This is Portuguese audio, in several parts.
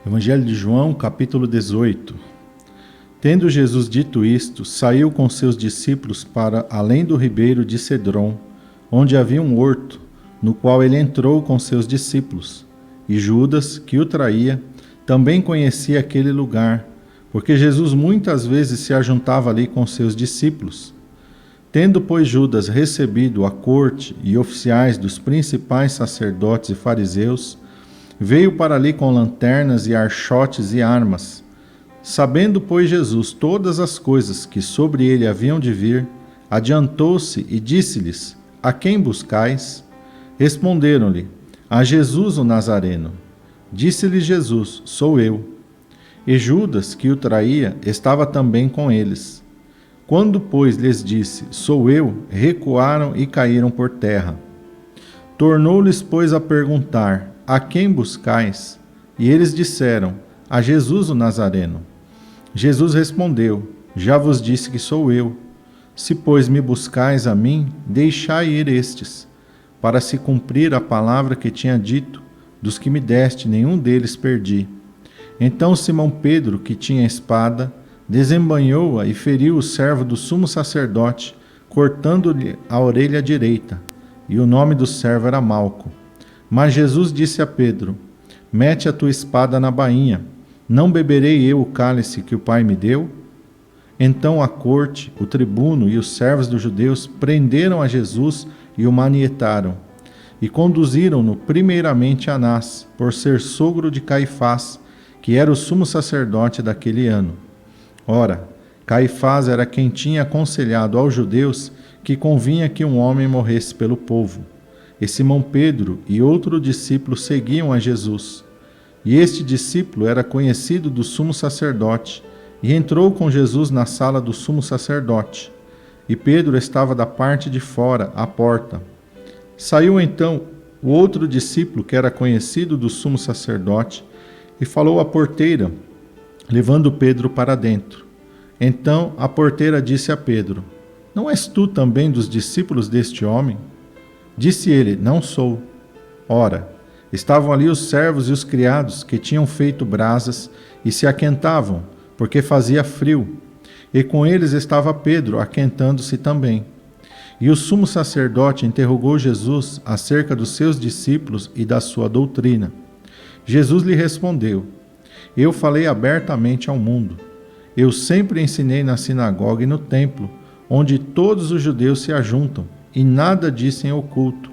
Evangelho de João, capítulo 18. Tendo Jesus dito isto, saiu com seus discípulos para além do ribeiro de Cedron, onde havia um horto, no qual ele entrou com seus discípulos. E Judas, que o traía, também conhecia aquele lugar, porque Jesus muitas vezes se ajuntava ali com seus discípulos. Tendo, pois, Judas recebido a corte e oficiais dos principais sacerdotes e fariseus, veio para ali com lanternas e archotes e armas. Sabendo, pois, Jesus todas as coisas que sobre ele haviam de vir, adiantou-se e disse-lhes: A quem buscais? Responderam-lhe: A Jesus o Nazareno. Disse-lhes Jesus: Sou eu. E Judas, que o traía, estava também com eles. Quando, pois, lhes disse: Sou eu, recuaram e caíram por terra. Tornou-lhes, pois, a perguntar: A quem buscais? E eles disseram: A Jesus o Nazareno. Jesus respondeu: Já vos disse que sou eu. Se, pois, me buscais a mim, deixai ir estes, para se cumprir a palavra que tinha dito: Dos que me deste, nenhum deles perdi. Então Simão Pedro, que tinha espada, desembainhou-a e feriu o servo do sumo sacerdote, cortando-lhe a orelha direita. E o nome do servo era Malco. Mas Jesus disse a Pedro: Mete a tua espada na bainha. Não beberei eu o cálice que o Pai me deu? Então a corte, o tribuno e os servos dos judeus prenderam a Jesus e o manietaram. E conduziram-no primeiramente a Anás, por ser sogro de Caifás, que era o sumo sacerdote daquele ano. Ora, Caifás era quem tinha aconselhado aos judeus que convinha que um homem morresse pelo povo. E Simão Pedro e outro discípulo seguiam a Jesus. E este discípulo era conhecido do sumo sacerdote, e entrou com Jesus na sala do sumo sacerdote. E Pedro estava da parte de fora, à porta. Saiu então o outro discípulo, que era conhecido do sumo sacerdote, e falou à porteira, levando Pedro para dentro. Então a porteira disse a Pedro: Não és tu também dos discípulos deste homem? Disse ele: Não sou. Ora, estavam ali os servos e os criados, que tinham feito brasas e se aquentavam, porque fazia frio. E com eles estava Pedro, aquentando-se também. E o sumo sacerdote interrogou Jesus acerca dos seus discípulos e da sua doutrina. Jesus lhe respondeu: Eu falei abertamente ao mundo. Eu sempre ensinei na sinagoga e no templo, onde todos os judeus se ajuntam, e nada disse em oculto.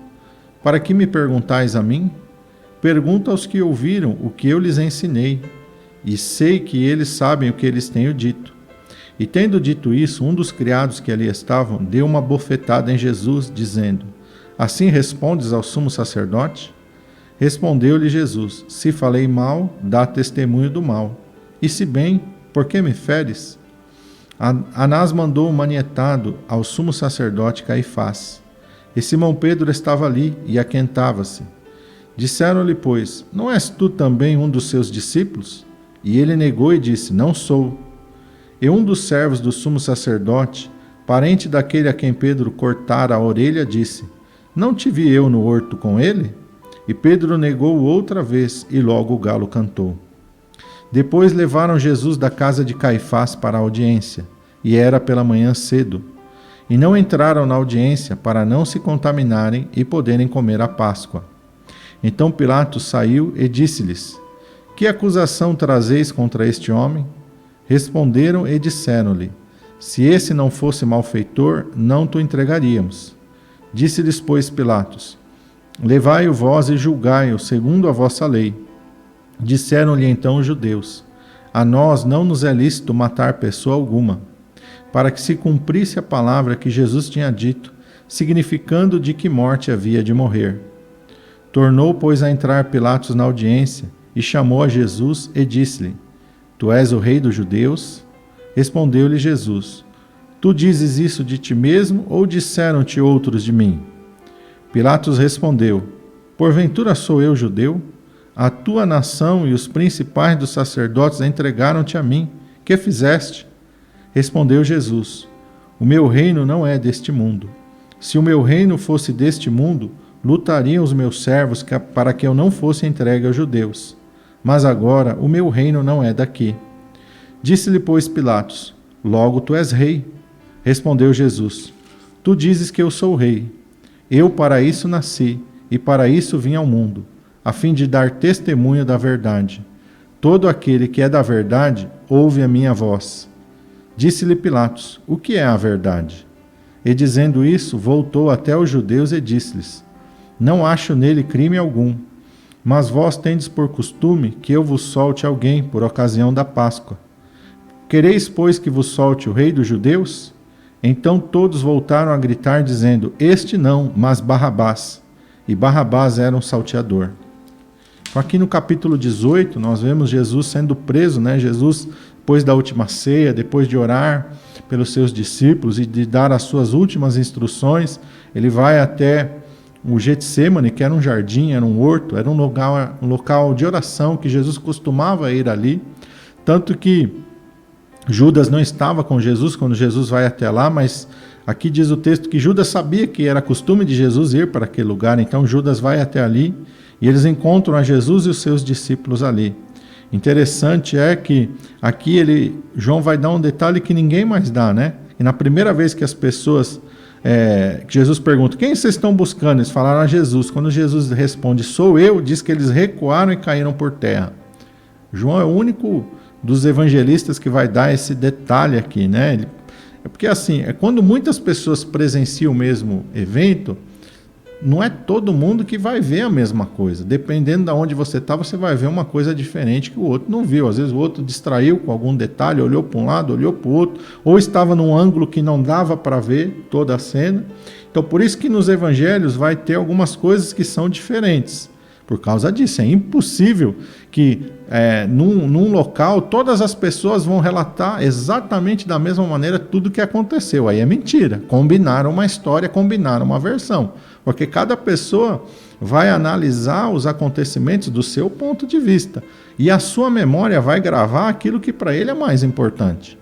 Para que me perguntais a mim? Pergunta aos que ouviram o que eu lhes ensinei, e sei que eles sabem o que lhes tenho dito. E tendo dito isso, um dos criados que ali estavam deu uma bofetada em Jesus, dizendo: Assim respondes ao sumo sacerdote? Respondeu-lhe Jesus: Se falei mal, dá testemunho do mal. E se bem, por que me feres? Anás mandou um manietado ao sumo sacerdote Caifás. E Simão Pedro estava ali e aquentava-se. Disseram-lhe, pois: Não és tu também um dos seus discípulos? E ele negou e disse: Não sou. E um dos servos do sumo sacerdote, parente daquele a quem Pedro cortara a orelha, disse: Não te vi eu no horto com ele? E Pedro negou outra vez, e logo o galo cantou. Depois levaram Jesus da casa de Caifás para a audiência, e era pela manhã cedo. E não entraram na audiência para não se contaminarem e poderem comer a Páscoa. Então Pilatos saiu e disse-lhes: Que acusação trazeis contra este homem? Responderam e disseram-lhe: Se esse não fosse malfeitor, não te entregaríamos. Disse-lhes, pois, Pilatos: Levai-o vós e julgai-o segundo a vossa lei. Disseram-lhe então os judeus: A nós não nos é lícito matar pessoa alguma, para que se cumprisse a palavra que Jesus tinha dito, significando de que morte havia de morrer. Tornou, pois, a entrar Pilatos na audiência, e chamou a Jesus e disse-lhe: Tu és o rei dos judeus? Respondeu-lhe Jesus: Tu dizes isso de ti mesmo, ou disseram-te outros de mim? Pilatos respondeu: Porventura sou eu judeu? A tua nação e os principais dos sacerdotes entregaram-te a mim. Que fizeste? Respondeu Jesus: O meu reino não é deste mundo. Se o meu reino fosse deste mundo, lutariam os meus servos para que eu não fosse entregue aos judeus. mas agora o meu reino não é daqui. Disse-lhe, pois, Pilatos: logo tu és rei. Respondeu Jesus: tu dizes que eu sou rei. Eu para isso nasci, e para isso vim ao mundo, a fim de dar testemunho da verdade. Todo aquele que é da verdade ouve a minha voz. Disse-lhe Pilatos: o que é a verdade? E dizendo isso, voltou até os judeus e disse-lhes: não acho nele crime algum. Mas vós tendes por costume que eu vos solte alguém por ocasião da Páscoa. Quereis, pois, que vos solte o rei dos judeus? Então todos voltaram a gritar, dizendo: este não, mas Barrabás. E Barrabás era um salteador. Então, aqui no capítulo 18, nós vemos Jesus sendo preso, né? Jesus, depois da última ceia, depois de orar pelos seus discípulos e de dar as suas últimas instruções, ele vai até o Getsêmani, que era um jardim, era um horto, era um local de oração que Jesus costumava ir ali. Tanto que Judas não estava com Jesus quando Jesus vai até lá, mas aqui diz o texto que Judas sabia que era costume de Jesus ir para aquele lugar, então Judas vai até ali e eles encontram a Jesus e os seus discípulos ali. Interessante é que aqui João vai dar um detalhe que ninguém mais dá, né? E na primeira vez que as pessoas, que Jesus pergunta: quem vocês estão buscando? Eles falaram a Jesus. Quando Jesus responde: sou eu, diz que eles recuaram e caíram por terra. João é o único dos evangelistas que vai dar esse detalhe aqui, né? É porque assim, quando muitas pessoas presenciam o mesmo evento, não é todo mundo que vai ver a mesma coisa. Dependendo de onde você está, você vai ver uma coisa diferente que o outro não viu. Às vezes o outro distraiu com algum detalhe, olhou para um lado, olhou para o outro, ou estava num ângulo que não dava para ver toda a cena. Então, por isso que nos evangelhos vai ter algumas coisas que são diferentes. Por causa disso, é impossível que num local todas as pessoas vão relatar exatamente da mesma maneira tudo o que aconteceu. Aí é mentira. Combinaram uma história, combinaram uma versão. Porque cada pessoa vai analisar os acontecimentos do seu ponto de vista. E a sua memória vai gravar aquilo que para ele é mais importante.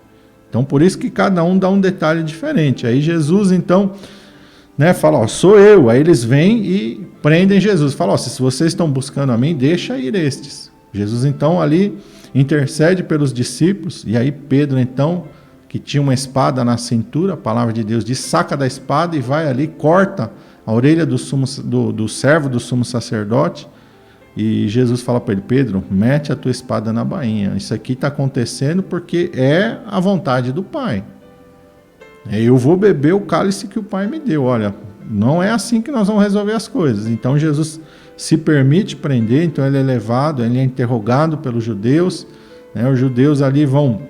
Então, por isso que cada um dá um detalhe diferente. Aí Jesus, então, fala: ó, sou eu. Aí eles vêm e prendem Jesus. Fala: ó, se vocês estão buscando a mim, deixa ir estes. Jesus, então, ali intercede pelos discípulos. E aí Pedro, então, que tinha uma espada na cintura, a palavra de Deus diz, saca da espada e vai ali, corta a orelha do servo do sumo sacerdote. E Jesus fala para ele: Pedro, mete a tua espada na bainha. Isso aqui está acontecendo porque é a vontade do Pai. Eu vou beber o cálice que o Pai me deu. Olha, não é assim que nós vamos resolver as coisas. Então Jesus se permite prender, então ele é levado, ele é interrogado pelos judeus. Os judeus ali vão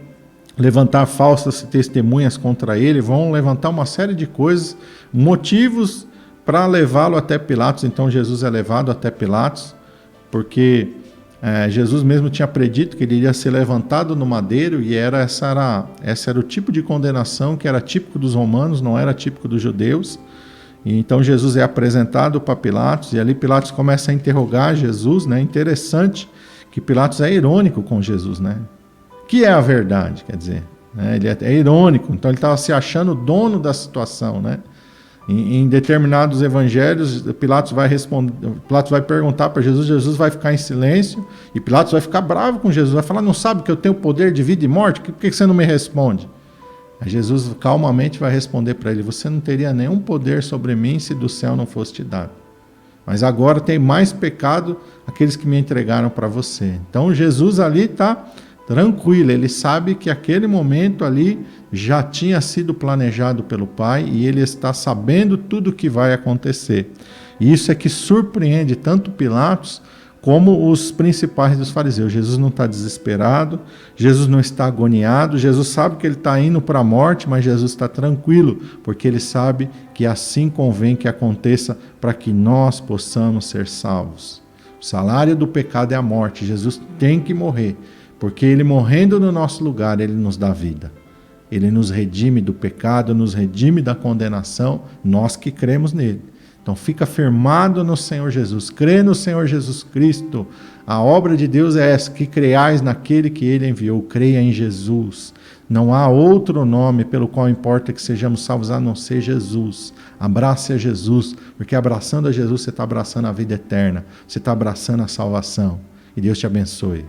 levantar falsas testemunhas contra ele, vão levantar uma série de coisas, motivos para levá-lo até Pilatos. Então Jesus é levado até Pilatos, porque Jesus mesmo tinha predito que ele iria ser levantado no madeiro, e essa era o tipo de condenação que era típico dos romanos, não era típico dos judeus. E então Jesus é apresentado para Pilatos, e ali Pilatos começa a interrogar Jesus, né? Interessante que Pilatos é irônico com Jesus, né? Que é a verdade, quer dizer, né? Ele é irônico, então ele estava se achando dono da situação, né? Em determinados evangelhos, Pilatos vai perguntar para Jesus, Jesus vai ficar em silêncio, e Pilatos vai ficar bravo com Jesus, vai falar: não sabe que eu tenho poder de vida e morte? Por que você não me responde? Aí Jesus calmamente vai responder para ele: você não teria nenhum poder sobre mim se do céu não fosse te dado. Mas agora tem mais pecado aqueles que me entregaram para você. Então Jesus ali está tranquilo, ele sabe que aquele momento ali já tinha sido planejado pelo Pai, e ele está sabendo tudo o que vai acontecer. E isso é que surpreende tanto Pilatos como os principais dos fariseus. Jesus não está desesperado, Jesus não está agoniado, Jesus sabe que ele está indo para a morte, mas Jesus está tranquilo, porque ele sabe que assim convém que aconteça para que nós possamos ser salvos. O salário do pecado é a morte, Jesus tem que morrer, porque ele morrendo no nosso lugar, ele nos dá vida. Ele nos redime do pecado, nos redime da condenação, nós que cremos nele. Então fica firmado no Senhor Jesus, crê no Senhor Jesus Cristo. A obra de Deus é essa, que creiais naquele que ele enviou, creia em Jesus. Não há outro nome pelo qual importa que sejamos salvos a não ser Jesus. Abrace a Jesus, porque abraçando a Jesus você está abraçando a vida eterna, você está abraçando a salvação. e Deus te abençoe.